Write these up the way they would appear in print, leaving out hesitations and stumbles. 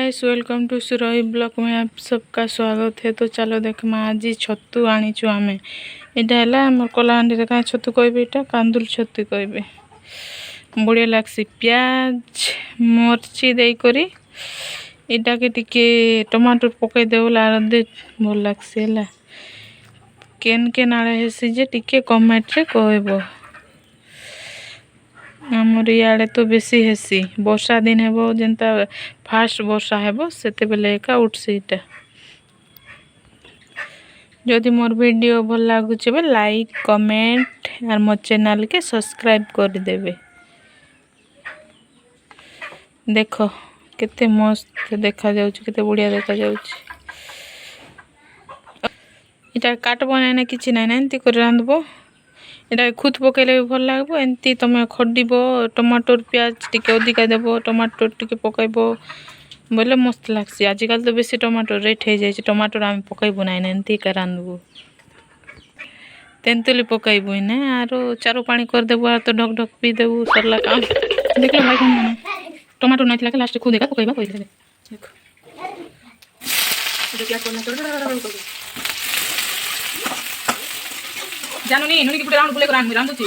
Guys, welcome to सुरही blog में आप सबका स्वागत है। तो चलो देख आज छतु आनीचु आम यहाँ कलाहांडी कहीं छतु कहबे यहाँ कांदुल छतु कहबे बढ़िया लगसी प्याज मर्ची देकर यहाँ के टिके टमाटर पकईदे आरदे भल लगसी है केन केन आड़े हेसी जे टिके कमेंट रे कहब। आमर इे तो बेसी हेसी वर्षा दिन हेबो जेंता फास्ट वर्षा हेबो सेते बेले एका उठसी इटा। जदि मोर वीडियो भल लागुचे बे लाइक कमेंट और मोर चैनल के सब्सक्राइब कर देबे। देखो केते मस्त देखा जाउछ, केते बढ़िया देखा जाउछ। इटा काटबो ना किछि ना एंती कर रांधबो यहाँ खुद पकईले भी भल लगे एमती तुम खड़ब टमाटर प्याज टिके अधिका देव टमाटर टिके पकईब बोले मस्त लगसी। आजिकल तो बेसी टमाटर रेट हो जाए टमाटर आम पकईबू ना एमती का रांधबू तेंतुली पकईबू ना आरो चारो पानी करदेबू आर तो ढक ढक पी देबू सरला काम। देख लो भाई कौन टमाटर नहीं थी लास्ट खुद देखा पकईबा कही देखो जानो नहीं नुनी की पुटे राउंड बुले को रांध छी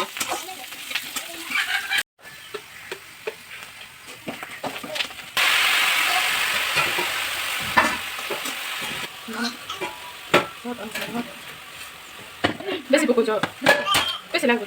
बेसी पको छ बेसी लाग